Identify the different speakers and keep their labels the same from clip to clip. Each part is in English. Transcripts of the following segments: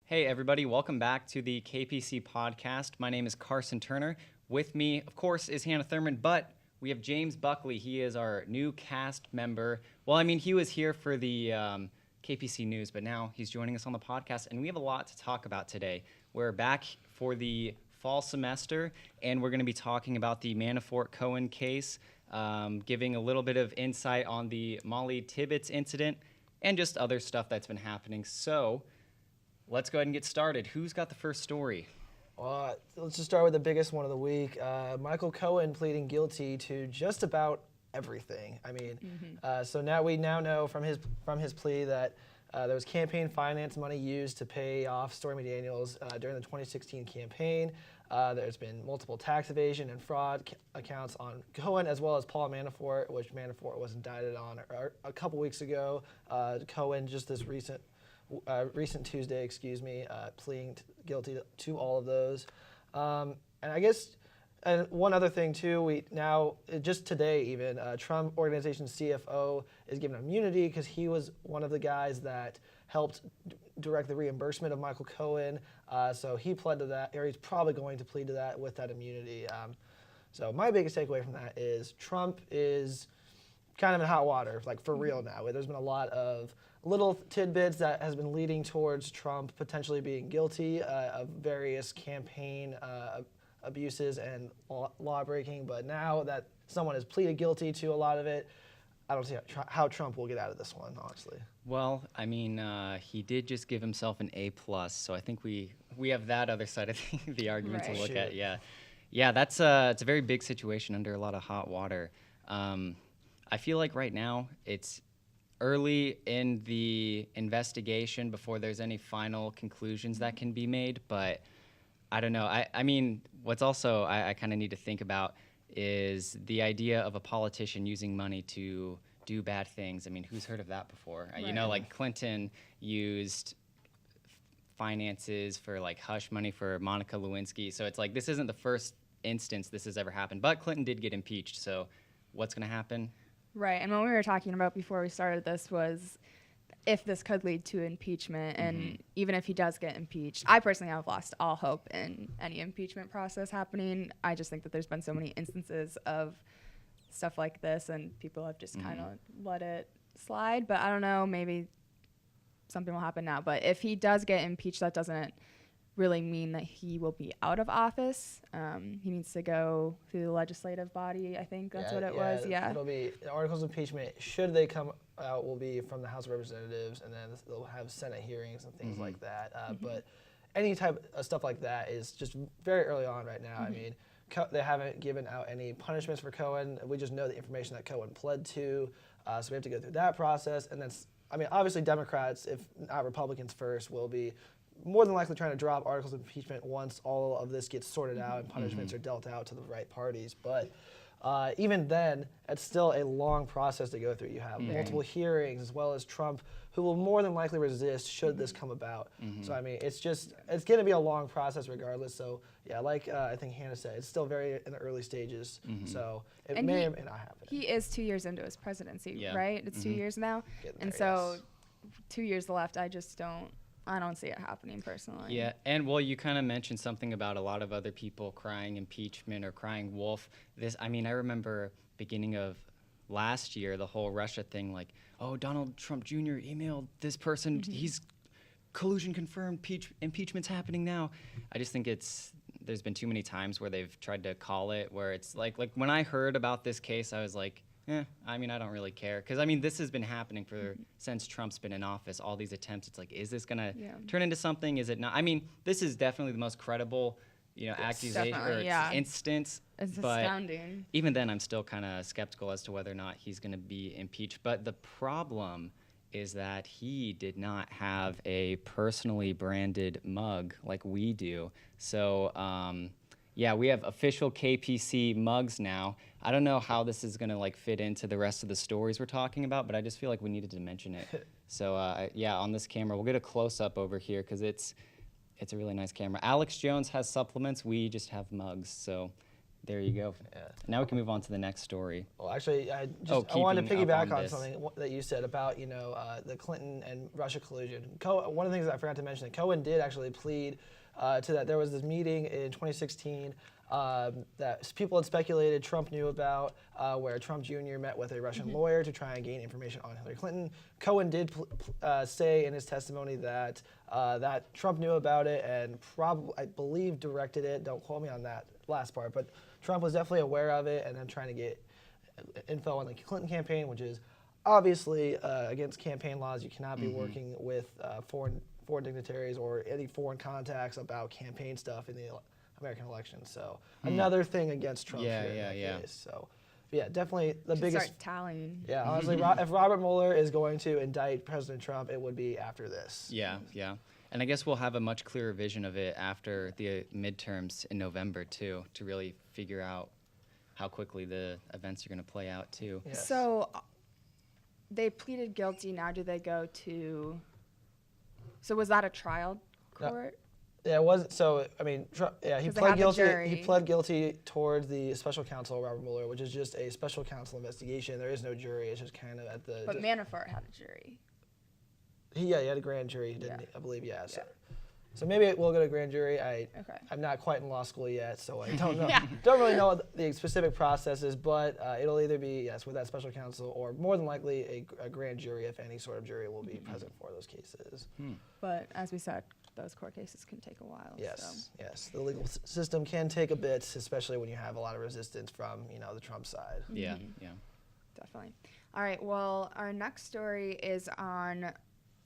Speaker 1: Hey, everybody. Welcome back to the KPC Podcast. My name is Karsan Turner. With me, of course, is Hannah Thurman, but we have James Buckley. He is our new cast member. Well, I mean, he was here for the KPC News, but now he's joining us on the podcast, and we have a lot to talk about today. We're back for the fall semester, and we're going to be talking about the Manafort Cohen case, giving a little bit of insight on the Mollie Tibbetts incident, and just other stuff that's been happening. So let's go ahead and get started. Who's got the first story?
Speaker 2: Let's just start with the biggest one of the week. Michael Cohen pleading guilty to just about everything. I mean, so now we know from his plea that there was campaign finance money used to pay off Stormy Daniels during the 2016 campaign. There's been multiple tax evasion and fraud accounts on Cohen, as well as Paul Manafort, which Manafort was indicted on a couple weeks ago. Cohen just this recent Tuesday, pleading guilty to all of those. And I guess one other thing too, just today even, Trump Organization's CFO is given immunity because he was one of the guys that helped direct the reimbursement of Michael Cohen. So he pled to that, or he's probably going to plead to that with that immunity. So my biggest takeaway from that is Trump is kind of in hot water, like for real now. There's been a lot of little tidbits that has been leading towards Trump potentially being guilty of various campaign abuses and law breaking, but now that someone has pleaded guilty to a lot of it, I don't see how Trump will get out of this one, honestly.
Speaker 1: Well, I mean, he did just give himself an A+, so I think we have that other side of the argument to look at. Yeah, that's it's a very big situation under a lot of hot water. I feel like right now it's early in the investigation before there's any final conclusions that can be made, but I don't know. I mean, what's also I kind of need to think about is the idea of a politician using money to do bad things. I mean, who's heard of that before? Right. You know, like Clinton used finances for like hush money for Monica Lewinsky. So it's like this isn't the first instance this has ever happened, but Clinton did get impeached. So what's going to happen?
Speaker 3: Right, and what we were talking about before we started this was if this could lead to impeachment, and even if he does get impeached, I personally have lost all hope in any impeachment process happening. I just think that there's been so many instances of stuff like this, and people have just kind of let it slide. But I don't know, maybe something will happen now. But if he does get impeached, that doesn't really mean that he will be out of office. He needs to go through the legislative body, I think that's what it was. Yeah,
Speaker 2: it'll be articles of impeachment, should they come out, will be from the House of Representatives, and then they'll have Senate hearings and things like that. But any type of stuff like that is just very early on right now. I mean, they haven't given out any punishments for Cohen. We just know the information that Cohen pled to, so we have to go through that process. And then, I mean, obviously Democrats, if not Republicans first, will be more than likely trying to drop articles of impeachment once all of this gets sorted out and punishments are dealt out to the right parties. But even then, it's still a long process to go through. You have multiple hearings, as well as Trump, who will more than likely resist should this come about. So, I mean, it's going to be a long process regardless. So, yeah, like I think Hannah said, it's still very in the early stages. So, it may or may not happen.
Speaker 3: He is 2 years into his presidency, right? It's 2 years now. And so, 2 years left, I don't see it happening personally.
Speaker 1: Yeah, and well, you kind of mentioned something about a lot of other people crying impeachment or crying wolf. I mean, I remember beginning of last year, the whole Russia thing, like, oh, Donald Trump Jr. emailed this person, he's collusion confirmed, impeachment's happening now. I just think there's been too many times where they've tried to call it, where it's like when I heard about this case, I was like, I mean, I don't really care. Because, I mean, this has been happening since Trump's been in office, all these attempts. It's like, is this going to turn into something? Is it not? I mean, this is definitely the most credible, accusation or instance.
Speaker 3: It's
Speaker 1: but
Speaker 3: astounding.
Speaker 1: Even then, I'm still kind of skeptical as to whether or not he's going to be impeached. But the problem is that he did not have a personally branded mug like we do. So, yeah, we have official KPC mugs now. I don't know how this is going to fit into the rest of the stories we're talking about, but I just feel like we needed to mention it. So, yeah, on this camera, we'll get a close-up over here because it's a really nice camera. Alex Jones has supplements. We just have mugs. So There you go.
Speaker 2: Yeah.
Speaker 1: Now we can move on to the next story.
Speaker 2: Well, actually, I
Speaker 1: keeping
Speaker 2: wanted to
Speaker 1: up
Speaker 2: piggyback
Speaker 1: on
Speaker 2: on
Speaker 1: this.
Speaker 2: something that you said about the Clinton and Russia collusion. One of the things I forgot to mention, that Cohen did actually plead to that. There was this meeting in 2016 that people had speculated Trump knew about, where Trump Jr. met with a Russian lawyer to try and gain information on Hillary Clinton. Cohen did say in his testimony that that Trump knew about it and probably, I believe, directed it. Don't quote me on that last part, but Trump was definitely aware of it and then trying to get info on the Clinton campaign, which is obviously against campaign laws. You cannot be working with foreign dignitaries or any foreign contacts about campaign stuff in the American election. So another thing against Trump here in that case. So yeah, definitely the
Speaker 3: Should
Speaker 2: biggest.
Speaker 3: start tallying.
Speaker 2: Yeah, honestly, if Robert Mueller is going to indict President Trump, it would be after this.
Speaker 1: Yeah, yeah. And I guess we'll have a much clearer vision of it after the midterms in November, too, to really figure out how quickly the events are going to play out, too.
Speaker 2: Yes.
Speaker 3: So they pleaded guilty. Now do they go to... So was that a trial court?
Speaker 2: Yeah, it wasn't. So I mean, he
Speaker 3: 'Cause they
Speaker 2: pled
Speaker 3: had the
Speaker 2: guilty.
Speaker 3: jury.
Speaker 2: He pled guilty towards the special counsel Robert Mueller, which is just a special counsel investigation. There is no jury. It's just kind of at the.
Speaker 3: But Manafort had a jury.
Speaker 2: He had a grand jury, didn't he?
Speaker 3: Yeah.
Speaker 2: I believe, yeah. So maybe we'll go to grand jury.
Speaker 3: Okay.
Speaker 2: I'm not quite in law school yet, so I don't know.
Speaker 3: Yeah.
Speaker 2: Don't really know the specific processes, but it'll either be with that special counsel or more than likely a grand jury, if any sort of jury will be present for those cases.
Speaker 3: But as we said, those court cases can take a while.
Speaker 2: Yes, yes. The legal system can take a bit, especially when you have a lot of resistance from the Trump side.
Speaker 1: Yeah, yeah.
Speaker 3: Definitely. All right. Well, our next story is on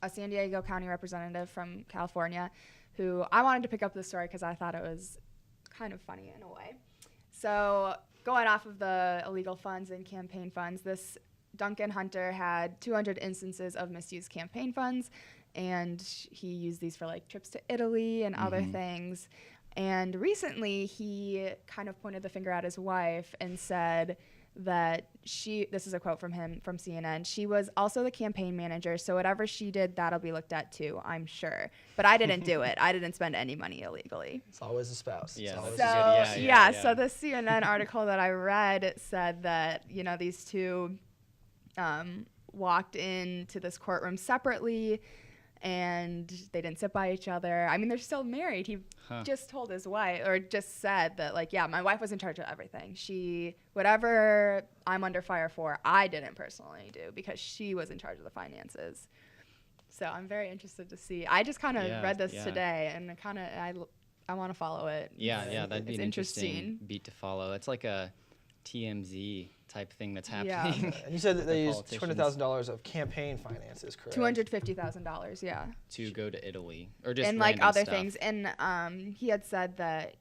Speaker 3: a San Diego County representative from California who I wanted to pick up this story because I thought it was kind of funny in a way. So going off of the illegal funds and campaign funds, this Duncan Hunter had 200 instances of misused campaign funds, and he used these for like trips to Italy and other things. And recently he kind of pointed the finger at his wife and said that this is a quote from him from CNN, she was also the campaign manager, so whatever she did, that'll be looked at too, I'm sure. But I didn't do it. I didn't spend any money illegally.
Speaker 2: It's always the spouse.
Speaker 1: Yeah,
Speaker 2: It's always
Speaker 1: that's
Speaker 2: the
Speaker 1: good.
Speaker 3: So
Speaker 1: Yeah.
Speaker 3: so the CNN article that I read said that these two walked into this courtroom separately and they didn't sit by each other. I mean, they're still married. He just told his wife, or just said that, like, yeah, my wife was in charge of everything. Whatever I'm under fire for, I didn't personally do because she was in charge of the finances. So I'm very interested to see. I just kind of read this today, and I want to follow it.
Speaker 1: Yeah, that'd be
Speaker 3: It's
Speaker 1: an interesting beat to follow. It's like a TMZ type thing that's happening.
Speaker 3: Yeah.
Speaker 2: And you said that they
Speaker 1: The
Speaker 2: used
Speaker 1: politicians.
Speaker 2: $200,000 of campaign finances, correct?
Speaker 3: $250,000, yeah.
Speaker 1: To go to Italy or just
Speaker 3: And like
Speaker 1: random
Speaker 3: other
Speaker 1: stuff.
Speaker 3: things. And he had said that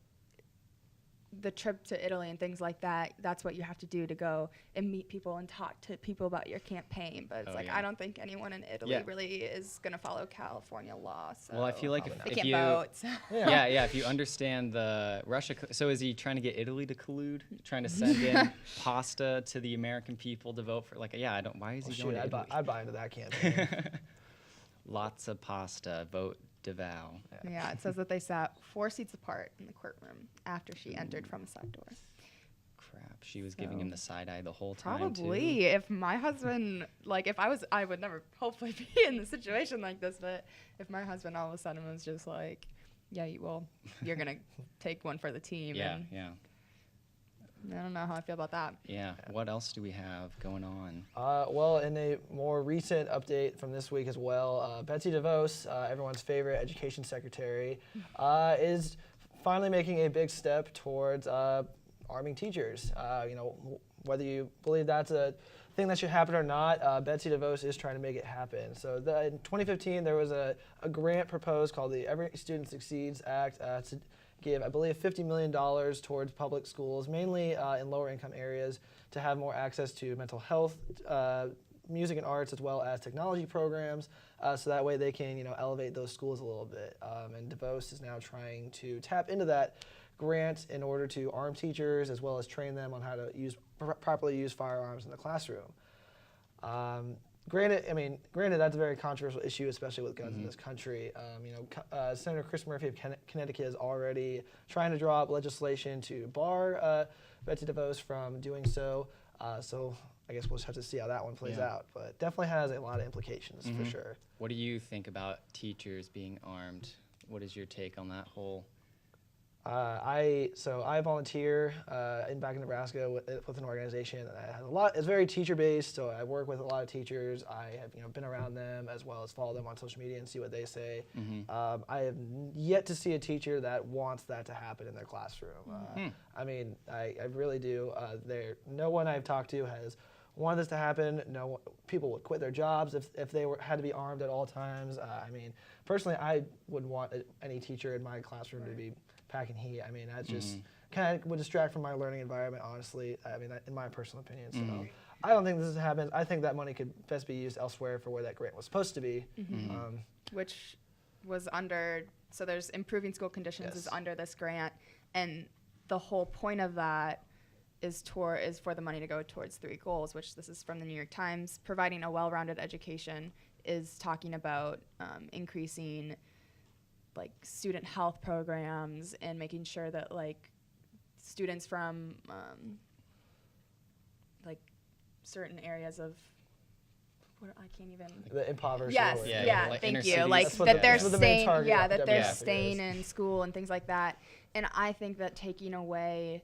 Speaker 3: the trip to Italy and things like that, that's what you have to do to go and meet people and talk to people about your campaign. But it's I don't think anyone in Italy really is going to follow California law. So
Speaker 1: Well, I feel like
Speaker 3: they
Speaker 1: if
Speaker 3: can't
Speaker 1: you
Speaker 3: vote. So.
Speaker 1: if you understand the Russia, so is he trying to get Italy to collude, trying to send in pasta to the American people to vote for? Like, why is he going to Italy?
Speaker 2: I'd buy into that campaign.
Speaker 1: Lots of pasta, vote DeVos.
Speaker 3: Yeah, it says that they sat 4 seats apart in the courtroom after she entered from a side door.
Speaker 1: Crap, she was giving him the side eye the whole time.
Speaker 3: Probably. If my husband, I would never hopefully be in a situation like this, but if my husband all of a sudden was just like, yeah, you're going to take one for the team.
Speaker 1: Yeah,
Speaker 3: and
Speaker 1: yeah.
Speaker 3: I don't know how I feel about that.
Speaker 1: Yeah. What else do we have going on?
Speaker 2: Well, in a more recent update from this week as well, Betsy DeVos, everyone's favorite education secretary, is finally making a big step towards arming teachers. Whether you believe that's a thing that should happen or not, Betsy DeVos is trying to make it happen. So in 2015, there was a grant proposed called the Every Student Succeeds Act to give, I believe, $50 million towards public schools, mainly in lower income areas, to have more access to mental health, music and arts, as well as technology programs, so that way they can elevate those schools a little bit. And DeVos is now trying to tap into that grant in order to arm teachers as well as train them on how to properly use firearms in the classroom. granted, that's a very controversial issue, especially with guns in this country. Senator Chris Murphy of Connecticut is already trying to draw up legislation to bar Betsy DeVos from doing so. So I guess we'll just have to see how that one plays out. But definitely has a lot of implications for sure.
Speaker 1: What do you think about teachers being armed? What is your take on that whole?
Speaker 2: I volunteer back in Nebraska with an organization that has a lot. It's very teacher based, so I work with a lot of teachers. I have been around them as well as follow them on social media and see what they say. I have yet to see a teacher that wants that to happen in their classroom. I really do. No one I've talked to has wanted this to happen. No people would quit their jobs if they had to be armed at all times. Personally, I would want any teacher in my classroom to be packing heat. That just kind of would distract from my learning environment, honestly. In my personal opinion. So I don't think this happens. I think that money could best be used elsewhere for where that grant was supposed to be.
Speaker 3: Which was under, so there's improving school conditions is under this grant, and the whole point of that is for the money to go towards 3 goals, which this is from the New York Times. Providing a well-rounded education is talking about increasing student health programs and making sure that students from certain areas of I can't even
Speaker 2: the impoverished.
Speaker 3: Yes,
Speaker 1: like
Speaker 3: thank
Speaker 1: inner
Speaker 3: you.
Speaker 1: cities.
Speaker 3: That they're
Speaker 2: the main
Speaker 3: staying,
Speaker 2: target
Speaker 3: that they're
Speaker 2: demographic
Speaker 3: staying in school and things like that. And I think that taking away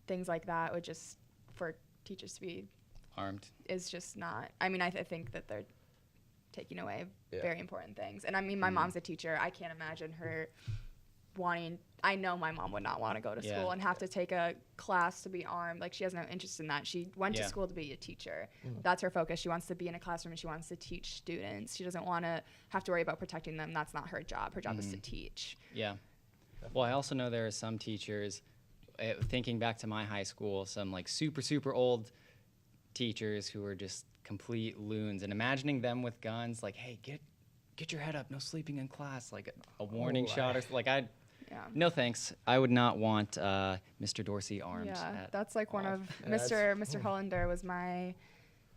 Speaker 3: things like that would just for teachers to be
Speaker 1: Armed.
Speaker 3: is just not. I think that they're taking away very important things. And my mom's a teacher. I can't imagine her wanting. I know my mom would not want to go to school and have to take a class to be armed. She has no interest in that. She went to school to be a teacher. That's her focus. She wants to be in a classroom and she wants to teach students. She doesn't want to have to worry about protecting them. That's not her job. Her job is to teach. Yeah.
Speaker 1: Well, I also know there are some teachers, thinking back to my high school, some super, super old teachers who were just complete loons, and imagining them with guns, hey, get your head up, no sleeping in class, a warning shot or no thanks. I would not want Mr. Dorsey armed.
Speaker 3: Yeah, that's one of Mr. Hollander was one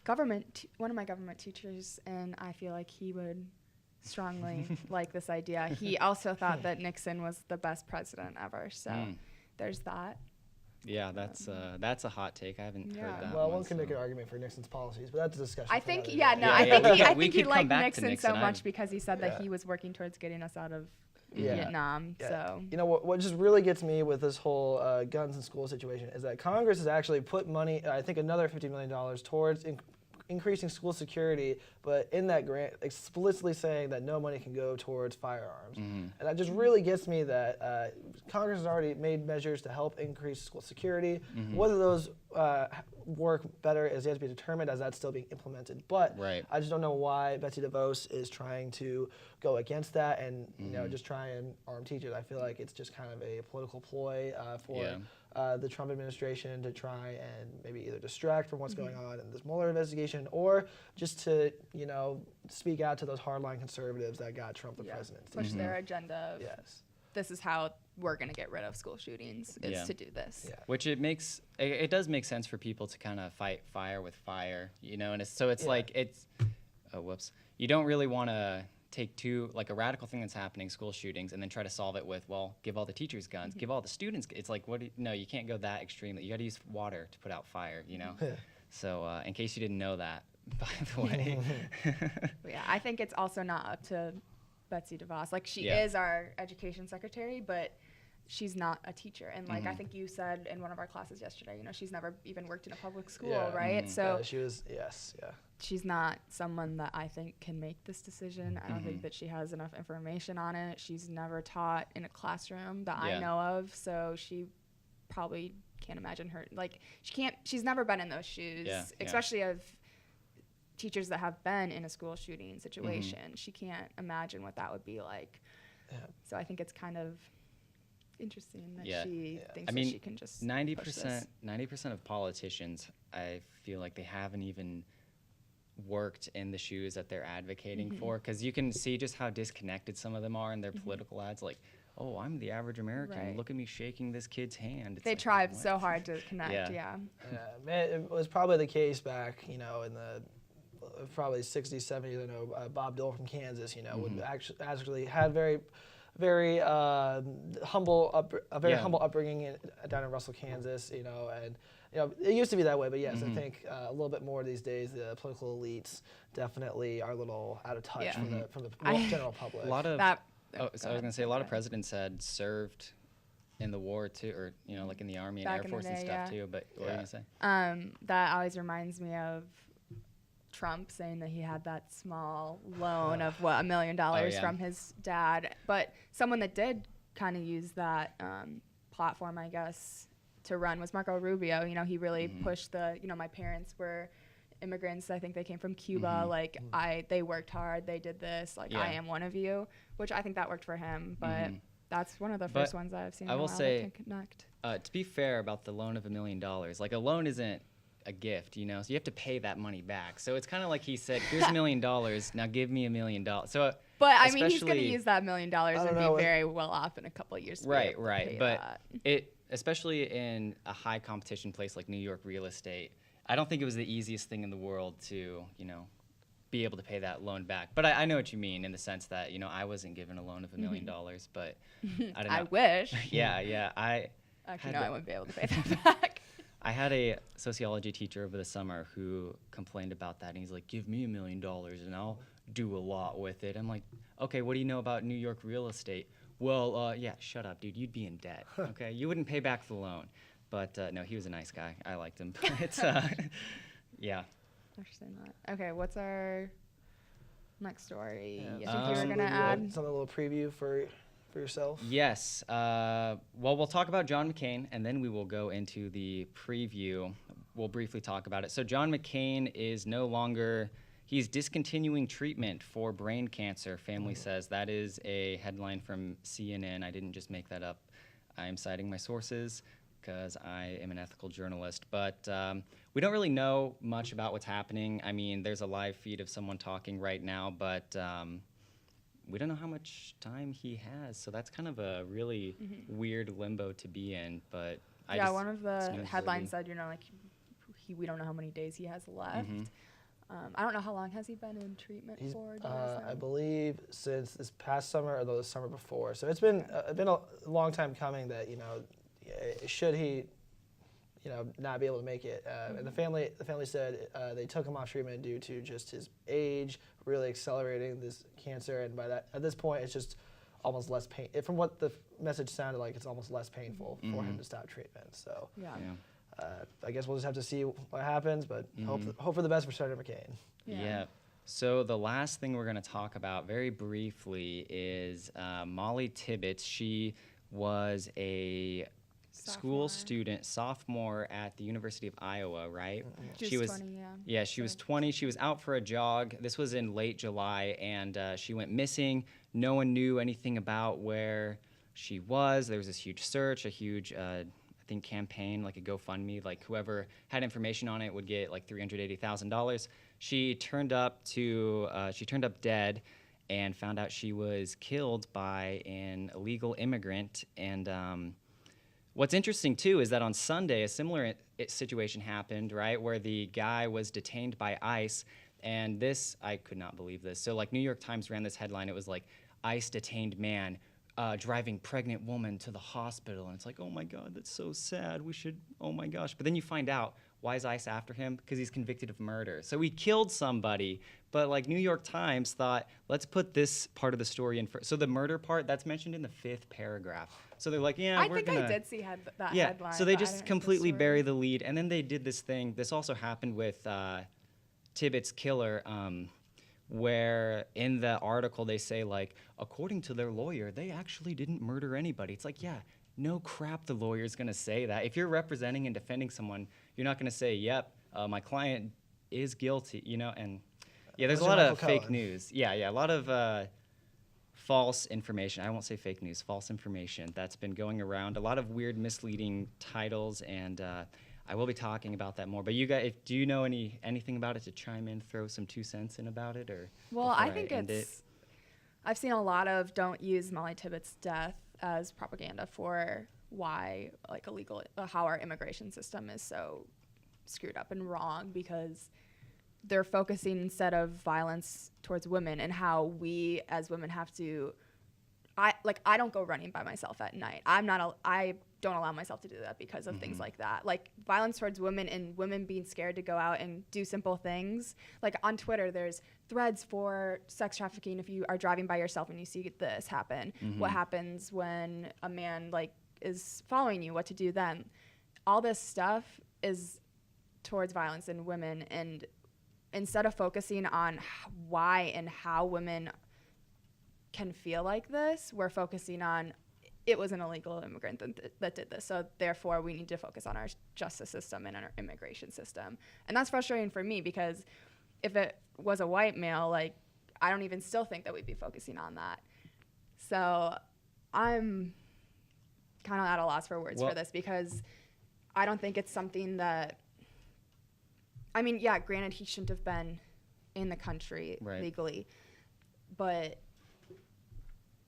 Speaker 3: of my government teachers, and I feel like he would strongly like this idea. He also thought that Nixon was the best president ever, so there's that.
Speaker 1: Yeah, that's a hot take. I haven't heard that.
Speaker 2: Well, one can make an argument for Nixon's policies, but that's a discussion.
Speaker 3: I think,
Speaker 2: I
Speaker 3: think he liked Nixon so much because he said that he was working towards getting us out of Vietnam. So
Speaker 2: what just really gets me with this whole guns in school situation is that Congress has actually put money, I think another $50 million towards increasing school security, but in that grant explicitly saying that no money can go towards firearms. And that just really gets me that Congress has already made measures to help increase school security. Whether those work better is yet to be determined, as that's still being implemented. But I just don't know why Betsy DeVos is trying to go against that and just try and arm teachers. I feel like it's just kind of a political ploy for the Trump administration to try and maybe either distract from what's going on in this Mueller investigation, or just to speak out to those hardline conservatives that got Trump the president.
Speaker 3: Push their agenda. This is how we're going to get rid of school shootings, is to do this.
Speaker 1: Which it does make sense for people to kind of fight fire with fire, and it's you don't really want to take a radical thing that's happening, school shootings, and then try to solve it with, give all the teachers guns, give all the students, it's you can't go that extreme. You got to use water to put out fire, So in case you didn't know that, by the way.
Speaker 3: I think it's also not up to Betsy DeVos. She is our education secretary, but she's not a teacher. And I think you said in one of our classes yesterday, she's never even worked in a public school, right? So
Speaker 2: she was,
Speaker 3: she's not someone that I think can make this decision. I don't think that she has enough information on it. She's never taught in a classroom that I know of, so she probably can't imagine her, she's never been in those shoes, especially of teachers that have been in a school shooting situation. She can't imagine what that would be like. So I think it's kind of interesting that she thinks that she can just
Speaker 1: 90% of politicians, I feel like they haven't even worked in the shoes that they're advocating for, because you can see just how disconnected some of them are in their political ads. Oh, I'm the average American.
Speaker 3: Right.
Speaker 1: Look at me shaking this kid's hand.
Speaker 3: They tried so hard to connect.
Speaker 2: Man, it was probably the case back, in the probably 60s, 70s. I know Bob Dole from Kansas, would actually had very humble upbringing down in Russell, Kansas, and it used to be that way, but yes, I think a little bit more these days. The political elites definitely are a little out of touch from the general public.
Speaker 1: A lot of I was going to say a lot of presidents had served in the war too, or like in the Army and Air Force and stuff too. But what were you going to say?
Speaker 3: That always reminds me of Trump saying that he had that small loan of $1 million from his dad. But someone that did kind of use that platform, I guess, to run was Marco Rubio. He really pushed my parents were immigrants. I think they came from Cuba. They worked hard. They did this. I am one of you, which I think that worked for him. But that's one of the first ones I've seen.
Speaker 1: I will say,
Speaker 3: that can connect.
Speaker 1: To be fair about the loan of $1 million, like a loan isn't a gift, so you have to pay that money back. So it's kind of like he said, "Here's $1 million. Now give me $1 million." So,
Speaker 3: but I mean, he's going to use that $1 million and be very well off in a couple of years.
Speaker 1: Right. But especially in a high competition place like New York real estate, I don't think it was the easiest thing in the world to, be able to pay that loan back. But I know what you mean in the sense that, I wasn't given a loan of $1 million, but I don't know.
Speaker 3: I wish.
Speaker 1: Yeah.
Speaker 3: Actually, no, I wouldn't be able to pay that back.
Speaker 1: I had a sociology teacher over the summer who complained about that, and he's like, "Give me $1 million and I'll do a lot with it." I'm like, "Okay, what do you know about New York real estate?" "Well, yeah, shut up, dude. You'd be in debt. Okay, you wouldn't pay back the loan." But no, he was a nice guy. I liked him. But yeah.
Speaker 3: Understand that. Okay, what's our next story?
Speaker 2: Yeah.
Speaker 3: I think you were gonna add
Speaker 2: a little preview for yourself.
Speaker 1: Yes. Well, we'll talk about John McCain, and then we will go into the preview. We'll briefly talk about it. So John McCain is no longer. He's discontinuing treatment for brain cancer, family says. That is a headline from CNN. I didn't just make that up. I'm citing my sources because I am an ethical journalist. But we don't really know much about what's happening. I mean, there's a live feed of someone talking right now, but we don't know how much time he has. So that's kind of a really weird limbo to be in. But
Speaker 3: one of the headlines said, we don't know how many days he has left. I don't know how long has he been in treatment for?
Speaker 2: I believe since this past summer or the summer before. So it's been a long time coming that should he not be able to make it. And the family said they took him off treatment due to just his age really accelerating this cancer, and at this point it's just almost less pain. From what the message sounded like, it's almost less painful for him to stop treatment. So. Yeah. I guess we'll just have to see what happens, but hope for the best for Senator McCain.
Speaker 1: Yeah. So the last thing we're going to talk about very briefly is Mollie Tibbetts. She was a school student, sophomore at the University of Iowa, right?
Speaker 3: She was 20,
Speaker 1: Yeah, she was 20. She was out for a jog. This was in late July, and she went missing. No one knew anything about where she was. There was this huge search, a huge campaign, like a GoFundMe, like whoever had information on it would get like $380,000. She turned up dead, and found out she was killed by an illegal immigrant. And what's interesting too is that on Sunday a similar situation happened, right, where the guy was detained by ICE, and this, I could not believe this. So like New York Times ran this headline. It was like, ICE detained man driving pregnant woman to the hospital. And it's like, oh my God, that's so sad. Oh my gosh. But then you find out, why is ICE after him? Because he's convicted of murder. So he killed somebody, but like New York Times thought, let's put this part of the story in first. So the murder part, that's mentioned in the 5th paragraph. So they're like, I
Speaker 3: did see that headline.
Speaker 1: So they just completely bury the lead. And then they did this thing. This also happened with Tibbetts' killer, where in the article they say, like, according to their lawyer, they actually didn't murder anybody. It's like, yeah, no crap the lawyer's going to say that. If you're representing and defending someone, you're not going to say, yep, my client is guilty, and there's a lot of fake news. A lot of false information. I won't say fake news, false information that's been going around. A lot of weird, misleading titles, and I will be talking about that more. But you guys, do you know anything about it to chime in, throw some 2 cents in about it, or?
Speaker 3: Well, I think I've seen a lot of don't use Mollie Tibbetts' death as propaganda for why how our immigration system is so screwed up and wrong, because they're focusing instead of violence towards women and how we as women have to. I don't go running by myself at night. I don't allow myself to do that because of things like that. Like violence towards women and women being scared to go out and do simple things. Like on Twitter, there's threads for sex trafficking if you are driving by yourself and you see this happen. What happens when a man like is following you? What to do then? All this stuff is towards violence in women, and instead of focusing on why and how women can feel like this, we're focusing on it was an illegal immigrant that did this, so therefore we need to focus on our justice system and our immigration system. And that's frustrating for me because if it was a white male, like I don't even still think that we'd be focusing on that. So I'm kind of at a loss for words for this because I don't think it's something that, I mean, yeah, granted he shouldn't have been in the country legally, but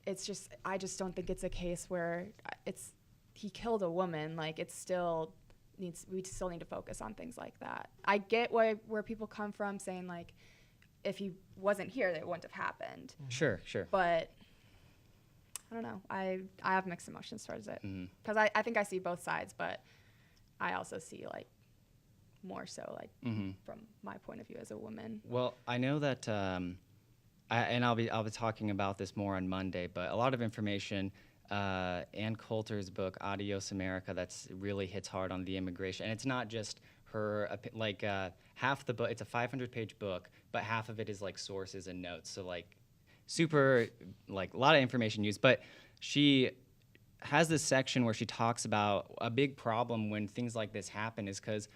Speaker 3: it's just, I just don't think it's a case where he killed a woman. Like we still need to focus on things like that. I get where people come from saying like, if he wasn't here, that wouldn't have happened.
Speaker 1: Sure.
Speaker 3: But I don't know. I have mixed emotions towards it because I think I see both sides, but I also see like more so like from my point of view as a woman.
Speaker 1: Well, I know that, I'll be talking about this more on Monday, but a lot of information, Ann Coulter's book Adios America, that's really hits hard on the immigration, and it's not just her half the book. It's a 500-page book, but half of it is like sources and notes, so like super like a lot of information used. But she has this section where she talks about a big problem when things like this happen is because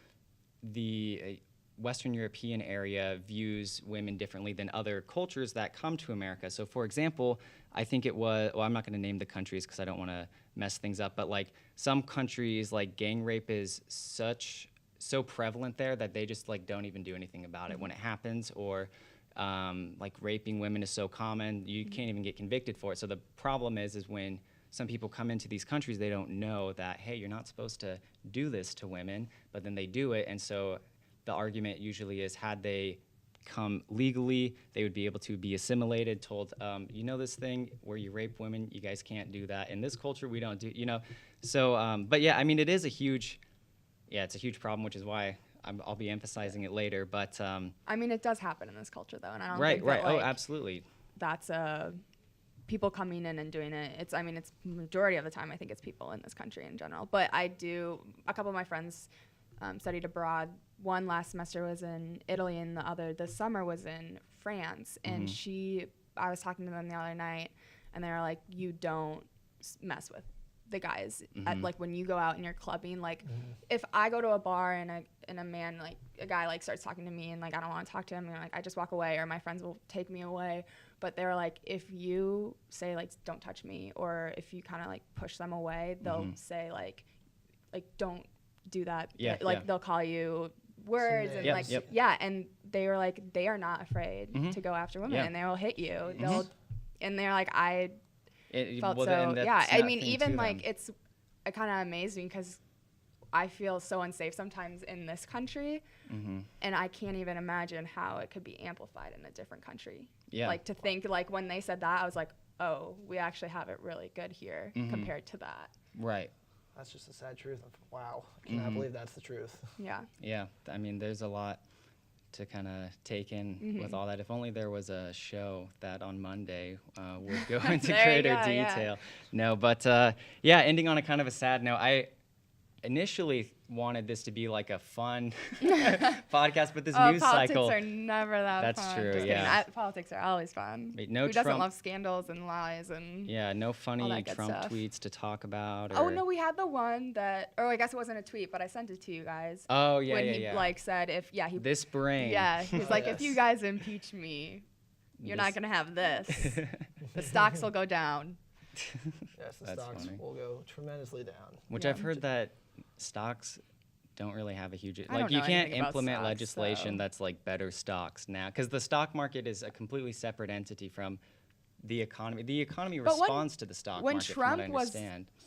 Speaker 1: the Western European area views women differently than other cultures that come to America. So for example, I think it was, well, I'm not going to name the countries because I don't want to mess things up, but like some countries, like gang rape is so prevalent there that they just like don't even do anything about it when it happens, or like raping women is so common, you can't even get convicted for it. So the problem is when some people come into these countries, they don't know that, hey, you're not supposed to do this to women, but then they do it. And so the argument usually is, had they come legally, they would be able to be assimilated, told, you know this thing where you rape women, you guys can't do that. In this culture, we don't do, So, but yeah, I mean, it's a huge problem, which is why I'll be emphasizing it later. But
Speaker 3: I mean, it does happen in this culture, though, and I don't
Speaker 1: think
Speaker 3: that, like,
Speaker 1: oh, absolutely.
Speaker 3: That's people coming in and doing it. It's majority of the time, I think it's people in this country in general. But a couple of my friends studied abroad. One last semester was in Italy, and the other this summer was in France. And I was talking to them the other night, and they were like, you don't mess with the guys at, like, when you go out and you're clubbing. Like, if I go to a bar and a man, like a guy, like starts talking to me and like I don't want to talk to him, and like I just walk away, or my friends will take me away. But they're like, if you say like don't touch me, or if you kind of like push them away, they'll say like don't do that. They'll call you words and and they were like, they are not afraid to go after women, and they will hit you. And they're like, I mean, even like it kind of amazed me because I feel so unsafe sometimes in this country, and I can't even imagine how it could be amplified in a different country. Like to think like when they said that, I was like, oh, we actually have it really good here compared to that.
Speaker 1: Right.
Speaker 2: That's just a sad truth. Wow, I cannot believe that's the truth.
Speaker 1: Yeah. I mean, there's a lot to kind of take in with all that. If only there was a show that on Monday would go into greater detail. No, but ending on a kind of a sad note, I initially wanted this to be like a fun podcast, but this news cycle.
Speaker 3: Politics are never that fun.
Speaker 1: That's true,
Speaker 3: Politics are always fun.
Speaker 1: No
Speaker 3: Who doesn't love scandals and lies and
Speaker 1: no funny Trump tweets to talk about?
Speaker 3: Oh, no, we had the one that, I guess it wasn't a tweet, but I sent it to you guys.
Speaker 1: Oh, yeah,
Speaker 3: when he like said, this brain. Yeah, he's like, if you guys impeach me, you're not going to have this. The stocks will go down.
Speaker 2: Yes, the stocks will go tremendously down.
Speaker 1: Which I've heard that stocks don't really have a huge, like, you can't implement legislation that's like better stocks now, because the stock market is a completely separate entity from the economy. The economy responds to the stock market.
Speaker 3: When Trump was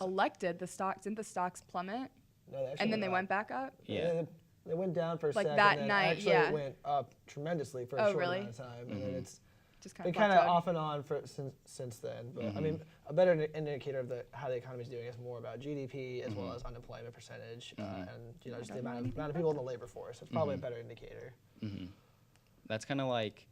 Speaker 3: elected, didn't the stocks plummet?
Speaker 2: No,
Speaker 3: and then they went back up?
Speaker 1: Yeah.
Speaker 2: They went down for a
Speaker 3: Like
Speaker 2: second,
Speaker 3: that
Speaker 2: and then
Speaker 3: night,
Speaker 2: actually
Speaker 3: yeah.
Speaker 2: it went up tremendously for a
Speaker 3: Oh,
Speaker 2: short
Speaker 3: really?
Speaker 2: amount of time, and then it's
Speaker 3: Just
Speaker 2: been
Speaker 3: kind
Speaker 2: kind
Speaker 3: of
Speaker 2: of off and on since then. But I mean, a better indicator of how the economy is doing is more about GDP as well as unemployment percentage, and just the amount of people in the labor force. It's probably a better indicator.
Speaker 1: That's kind of like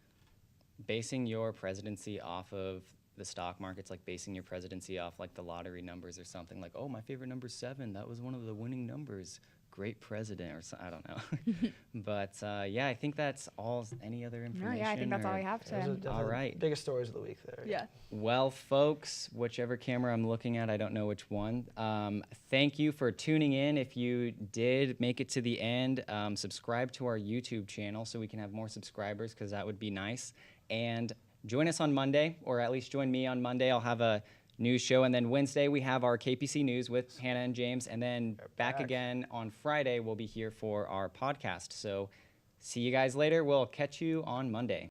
Speaker 1: basing your presidency off of the stock market's like basing your presidency off like the lottery numbers or something. Like, oh, my favorite number's 7. That was one of the winning numbers. Great president, or I don't know. But yeah, I think that's all. Any other information?
Speaker 3: No, yeah, I think that's all we have
Speaker 2: Those are
Speaker 3: to.
Speaker 2: definitely
Speaker 1: All right.
Speaker 2: the biggest stories of the week there.
Speaker 3: Yeah.
Speaker 1: Well, folks, whichever camera I'm looking at, I don't know which one. Thank you for tuning in. If you did make it to the end, subscribe to our YouTube channel so we can have more subscribers, because that would be nice. And join us on Monday, or at least join me on Monday. I'll have a news show, and then Wednesday we have our KPC News with Hannah and James, and then back again on Friday we'll be here for our podcast. So see you guys later. We'll catch you on Monday.